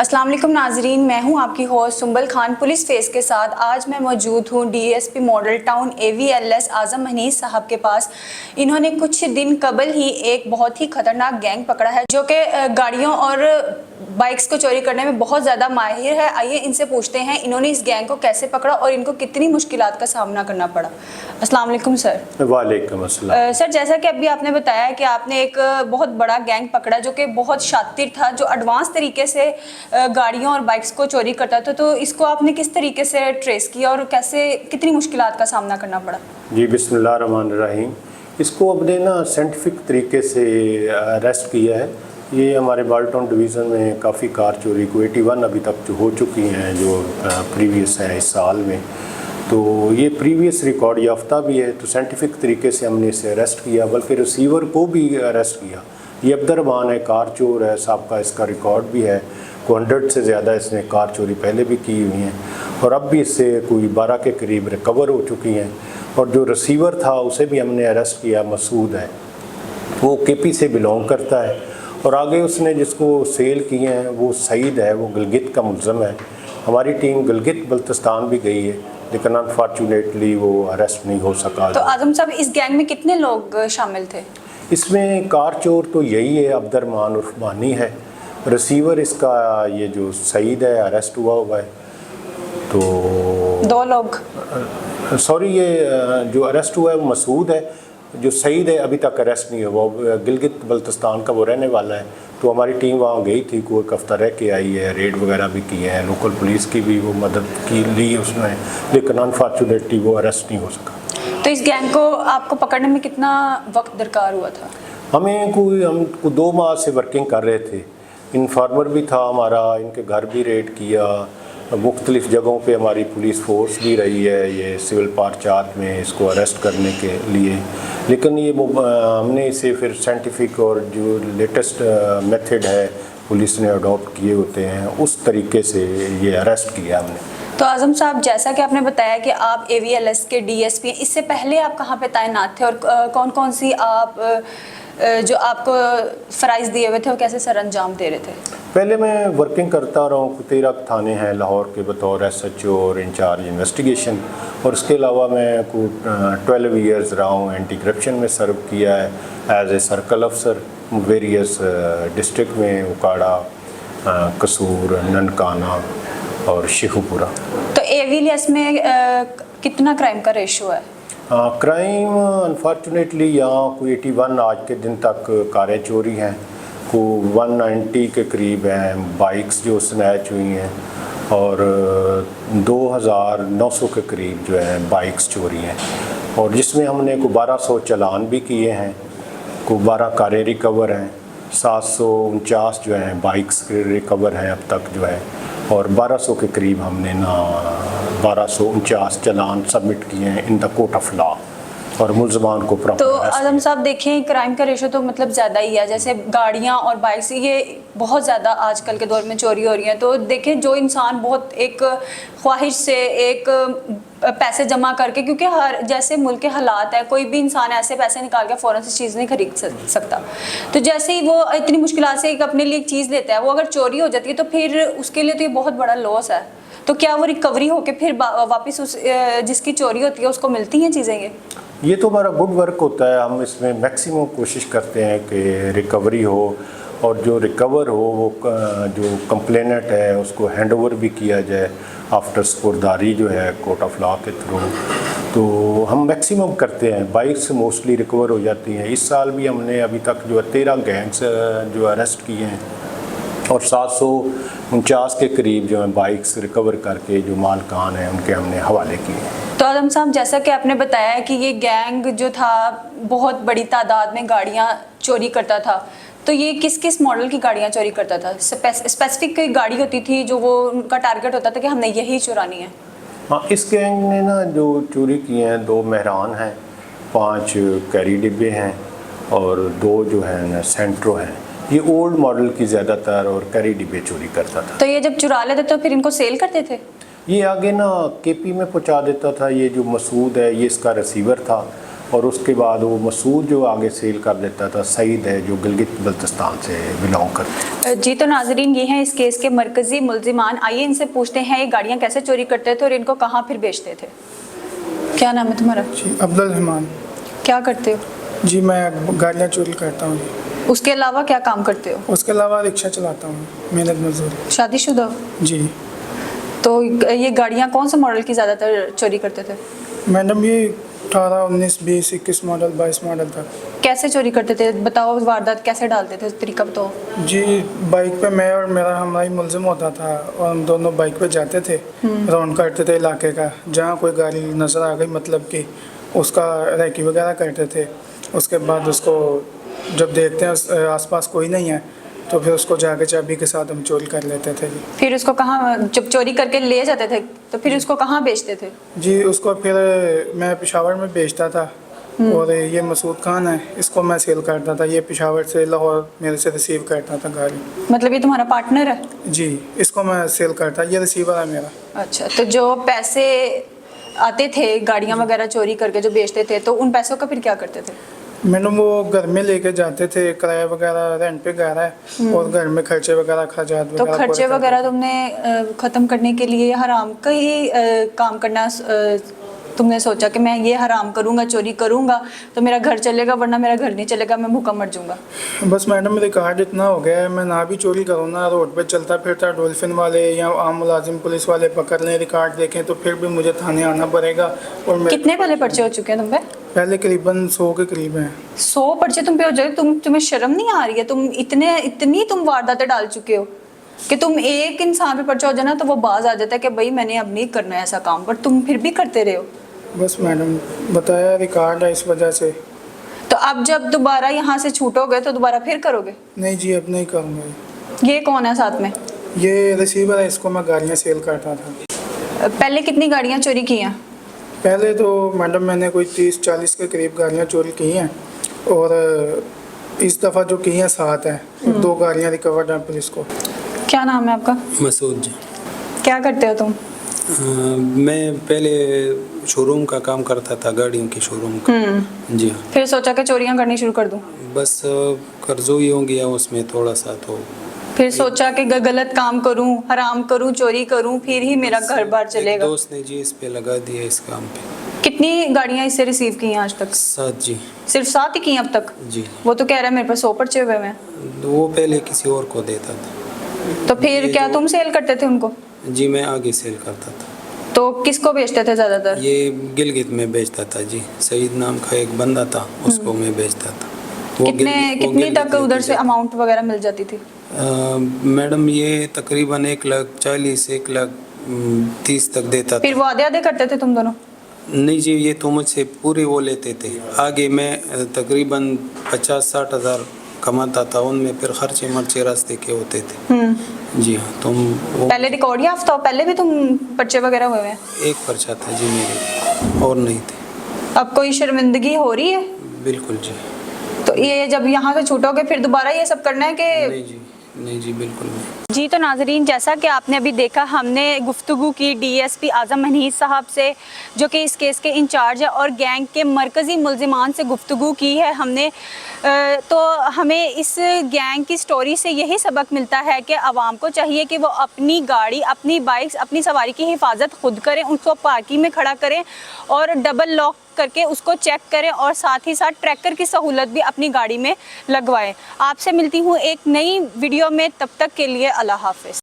अस्सलाम वालेकुम नाजरीन, मैं हूं आपकी host Sumbal Khan police face के साथ। आज मैं मौजूद हूं डीएसपी मॉडल टाउन AVLS आज़म मनीस साहब के पास। इन्होंने कुछ दिन कबल ही एक बहुत ही ख़तरनाक गैंग पकड़ा है जो कि गाड़ियों और बाइक्स को चोरी करने में बहुत ज़्यादा माहिर है। आइए इनसे पूछते हैं इन्होंने इस गैंग को कैसे पकड़ा और इनको कितनी मुश्किलात का सामना करना पड़ा। अस्सलाम वालेकुम सर। वालेकुम अस्सलाम। सर, जैसा कि अभी आपने बताया कि आपने एक बहुत बड़ा गैंग पकड़ा जो कि बहुत शातिर था, जो एडवांस तरीके से गाड़ियों और बाइक्स को चोरी करता था, तो इसको आपने किस तरीके से ट्रेस किया और कैसे कितनी मुश्किलात का सामना करना पड़ा? जी बिस्मिल्लाह रहमान रहीम। इसको अपने साइंटिफिक तरीके से अरेस्ट किया है। ये हमारे बाल्टाउन डिवीज़न में काफ़ी कार चोरी को 81 अभी तक जो हो चुकी हैं जो प्रीवियस है इस साल में, तो ये प्रीवियस रिकॉर्ड याफ्ता भी है। तो साइंटिफिक तरीके से हमने इसे अरेस्ट किया, बल्कि रिसीवर को भी अरेस्ट किया। ये अब्दुर्रहमान है, कार चोर है, साहब का इसका रिकॉर्ड भी है। 100 से ज़्यादा इसने कार चोरी पहले भी की हुई हैं और अब भी इससे कोई 12 के करीब रिकवर हो चुकी हैं। और जो रिसीवर था उसे भी हमने अरेस्ट किया, मसूद है, वो KP से बिलोंग करता है। और आगे उसने जिसको सेल किए हैं वो सईद है, वो गिलगित का मुल्ज़म है। हमारी टीम गिलगित बल्तिस्तान भी गई है, लेकिन अनफॉर्चुनेटली वो अरेस्ट नहीं हो सका। तो आज़म साहब, इस गैंग में कितने लोग शामिल थे? इसमें कार चोर तो यही है, अब्दुर्रहमान उर्फमानी है। रिसीवर इसका ये जो सईद है अरेस्ट हुआ है। तो 2 लोग, सॉरी, ये जो अरेस्ट हुआ है वो मसूद है। जो सईद है अभी तक अरेस्ट नहीं हुआ, वो गिलगित बल्तिस्तान का वो रहने वाला है। तो हमारी टीम वहाँ गई थी, कोई एक हफ्ता रह के आई है, रेड वगैरह भी किए हैं, लोकल पुलिस की भी वो मदद की ली उसने, लेकिन अनफॉर्चुनेटली वो अरेस्ट नहीं हो सका। तो इस गैंग को आपको पकड़ने में कितना वक्त दरकार हुआ था? हम 2 माह से वर्किंग कर रहे थे। इन्फॉर्मर भी था हमारा, इनके घर भी रेड किया, मुख्तलिफ़ जगहों पे हमारी पुलिस फोर्स भी रही है ये सिविल पार्चात में इसको अरेस्ट करने के लिए। लेकिन ये हमने इसे फिर साइंटिफिक और जो लेटेस्ट मेथड है पुलिस ने अडॉप्ट किए होते हैं, उस तरीके से ये अरेस्ट किया हमने। तो आज़म साहब, जैसा कि आपने बताया कि आप AVLS के DSP हैं, इससे पहले आप कहाँ पे तैनात थे और कौन कौन सी आप जो आपको फ़राइज़ दिए हुए थे वो कैसे सर अंजाम दे रहे थे? पहले मैं वर्किंग करता रहा हूँ, 13 थाने हैं लाहौर के बतौर SHO और इंचार्ज इन्वेस्टिगेशन। और उसके अलावा मैं 12 ईयर्स रहा हूँ, एंटी करप्शन में सर्व किया है एज ए सर्कल अफसर वेरियस डिस्ट्रिक्ट में, उकाड़ा, कसूर, ननकाना और शेखुपुरा। तो AVLS में कितना क्राइम का रेशो है? क्राइम अनफॉर्चुनेटली यहाँ कोई 81 आज के दिन तक कारें चोरी हैं, को 190 के करीब हैं बाइक्स जो स्नैच हुई हैं, और 2900 के करीब जो है बाइक्स चोरी हैं। और जिसमें हमने को 1200 चालान भी किए हैं, को 12 कारें रिकवर हैं, 749 जो हैं बाइक्स रिकवर हैं अब तक जो है, और 1200 के करीब हमने 1249 चालान सबमिट किए हैं in the court of law और मुल्ज़मान को प्रॉपर। तो आज़म साहब देखें, क्राइम का रेशो तो मतलब ज़्यादा ही है, जैसे गाड़ियाँ और बाइक्स ये बहुत ज़्यादा आजकल के दौर में चोरी हो रही हैं। तो देखें, जो इंसान बहुत एक ख्वाहिश से एक पैसे जमा करके, क्योंकि हर जैसे मुल्क के हालात है, कोई भी इंसान ऐसे पैसे निकाल के फ़ौरन से चीज़ नहीं खरीद सकता। तो जैसे ही वो इतनी मुश्किल से एक अपने लिए एक चीज़ लेता है, वो अगर चोरी हो जाती है तो फिर उसके लिए तो ये बहुत बड़ा लॉस है। तो क्या वो रिकवरी होके फिर वापस उस जिसकी चोरी होती है उसको मिलती हैं चीज़ें? ये तो हमारा गुड वर्क होता है, हम इसमें मैक्सिमम कोशिश करते हैं कि रिकवरी हो, और जो रिकवर हो वो जो कंप्लेनेंट है उसको हैंड ओवर भी किया जाए आफ्टर स्पुर्दारी जो है कोर्ट ऑफ लॉ के थ्रू। तो हम मैक्सिमम करते हैं, बाइक्स मोस्टली रिकवर हो जाती हैं। इस साल भी हमने अभी तक जो 13 गैंग्स जो अरेस्ट किए हैं और 749 के करीब जो है बाइक्स रिकवर करके जो मालकान हैं उनके हमने हवाले किए। तो आज़म साहब, जैसा कि आपने बताया कि ये गैंग जो था बहुत बड़ी तादाद में गाड़ियाँ चोरी करता था, तो ये किस किस मॉडल की गाड़ियाँ चोरी करता था? स्पेसिफिक कोई गाड़ी होती थी जो वो उनका टारगेट होता था कि हमने यही चुरानी है? हाँ, इस गैंग ने जो चोरी किए हैं, 2 मेहरान हैं, 5 कैरी डिब्बे हैं और 2 जो है सेंट्रो हैं। ये ओल्ड मॉडल की ज़्यादातर और कैरी डिब्बे चोरी करता था। तो ये जब चुरा लेते तो फिर इनको सेल करते थे? ये आगे KP में पहुंचा देता था। ये जो मसूद है ये इसका रिसीवर था, और उसके बाद वो मसूद जो आगे सेल कर देता था, सईद है जो गिलगित बल्तिस्तान से बिलोंग करते हैं। जी तो नाजरीन, ये हैं इस केस के मरकजी मुल्जिमान। आइए इनसे पूछते हैं ये गाड़ियाँ कैसे चोरी करते थे और इनको कहाँ फिर बेचते थे। क्या नाम है तुम्हारा? जी अब्दुल रहमान। क्या करते हो? जी मैं गाड़ियाँ चोरी करता हूँ। उसके अलावा क्या काम करते हो? उसके अलावा रिक्शा चलाता हूँ, मेहनत मजदूर। शादीशुदा हो? जी। तो ये गाड़ियाँ कौन से मॉडल की ज़्यादातर चोरी करते थे? मैडम ये 18, 19, 20, 21 मॉडल, 22 मॉडल तक। कैसे चोरी करते थे बताओ, वारदात कैसे डालते थे, तरीका बताओ। जी बाइक पे मैं और मेरा हमारी मुलजिम होता था और हम दोनों बाइक पे जाते थे, राउंड करते थे इलाके का। जहाँ कोई गाड़ी नज़र आ गई मतलब कि उसका रैकी वगैरह करते थे। उसके बाद उसको जब देखते हैं आसपास कोई नहीं है तो फिर उसको जाके चाबी के साथ हम चोरी कर लेते थे। फिर उसको कहाँ, जब चोरी करके ले जाते थे तो फिर उसको कहाँ बेचते थे? जी उसको फिर मैं पेशावर में बेचता था और ये मसूद खान है, इसको मैं सेल करता था। ये पेशावर से लाहौर मेरे से रिसीव करता था गाड़ी। मतलब ये तुम्हारा पार्टनर है? जी इसको मैं सेल करता, ये रिसीवर है मेरा। अच्छा, तो जो पैसे आते थे गाड़ियाँ वगैरह चोरी करके जो बेचते थे, तो उन पैसों का फिर क्या करते थे? मैडम वो घर में लेके जाते थे, किराया वगैरह रेंट पे घर है और घर में खर्चे वगैरह खर्चात तो वगैरह खर्चे पूरे वगैरह तुमने ख़त्म करने के लिए हराम का ही काम करना तुमने सोचा कि मैं ये हराम करूँगा, चोरी करूँगा तो मेरा घर चलेगा, वरना मेरा घर नहीं चलेगा, मैं भूखा मर जाऊँगा। बस मैडम मेरे कार्ड इतना हो गया है, मैं ना भी चोरी करूँ ना, रोड पे चलता फिरता डॉल्फिन वाले या आम मुलाजिम पुलिस वाले पकड़ लें, रिकॉर्ड देखें तो फिर भी मुझे थाने आना पड़ेगा। और मैं कितने पहले पर्चे हो चुके हैं तुम पे? पहले करीबन 100 के करीब हैं। 100 पर्चे तुम पे हो जाए, तुम्हें शर्म नहीं आ रही है? तुम इतनी तुम वारदातें डाल चुके हो कि तुम एक इंसान पे पर्चा हो जाए ना तो वो बाज आ जाता है कि भाई मैंने अब नहीं करना है ऐसा काम, पर तुम फिर भी करते रहे हो। बस मैडम बताया रिकॉर्ड है इस वजह से। तो अब जब दोबारा यहाँ से छूटोगे तो दोबारा फिर करोगे? नहीं जी अब नहीं करूँगा। ये कौन है साथ में? ये रिसीवर है, इसको मैं गाड़ियाँ सेल करता था। पहले कितनी गाड़ियाँ चोरी की हैं? पहले तो मैडम मैंने कोई 30-40 के करीब गाड़ियाँ चोरी की हैं और इस दफ़ा जो की हैं 7 हैं। 2 गाड़ियाँ रिकवर्ड हैं पुलिस को। क्या नाम है आपका? मसूद जी। क्या करते हो तुम? मैं पहले शोरूम का काम करता था, गाड़ियों के शोरूम का। जी हाँ। फिर सोचा कि चोरियां करनी शुरू कर दूं? बस कर्जोई हो गया उसमें थोड़ा सा, तो फिर सोचा कि गलत काम करूं, हराम करूं, चोरी करूं, फिर ही मेरा घर बार चलेगा। दोस्त ने जी इस पे लगा दिया, इस काम पे। कितनी गाड़ियां इससे रिसीव की हैं आज तक? 7 जी। सिर्फ 7 ही की हैं अब तक? जी। वो तो कह रहा है मेरे पास 100 पर्चे हुए हैं। वो पहले किसी और को देता था। तो फिर क्या तुम सेल करते थे उनको? जी मैं आगे सेल करता था। तो किसको बेचते थे ज्यादातर? ये गिलगित में बेचता था जी, सईद नाम का एक बंदा था, उसको मैं बेचता था। कितनी तक उधर से अमाउंट वगैरह मिल जाती थी? मैडम ये तकरीबन 1,40,000 1,30,000 तक देता था। फिर वो आधे आधे करते थे तुम दोनों? नहीं जी, ये तो मुझसे पूरे वो लेते थे। आगे मैं तकरीबन 50-60 हज़ार कमाता था, उनमें फिर खर्चे मर्चे रास्ते के होते थे। जी हाँ। तुम वो पहले रिकॉर्ड याफ्ता हो, पहले भी तुम पर्चे वगैरह हुए हैं? एक पर्चा था जी मेरे, और नहीं थे। अब कोई शर्मिंदगी हो रही है? बिल्कुल जी। तो ये जब यहाँ से छूटोगे फिर दोबारा ये सब करना है कि? नहीं जी, नहीं जी, बिल्कुल नहीं। जी तो नाजरीन, जैसा कि आपने अभी देखा, हमने गुफ्तगू की डीएसपी आज़म मनीज साहब से, जो कि इस केस के इंचार्ज है, और गैंग के मरकज़ी मुल्जिमान से गुफ्तगू की है हमने। तो हमें इस गैंग की स्टोरी से यही सबक मिलता है कि आवाम को चाहिए कि वो अपनी गाड़ी, अपनी बाइक्स, अपनी सवारी की हिफाजत खुद करें, उसको पार्किंग में खड़ा करें और डबल लॉक करके उसको चेक करें, और साथ ही साथ ट्रैकर की सहूलत भी अपनी गाड़ी में लगवाएं। आपसे मिलती हूँ एक नई वीडियो में, तब तक के लिए अल्लाह हाफ़िज़।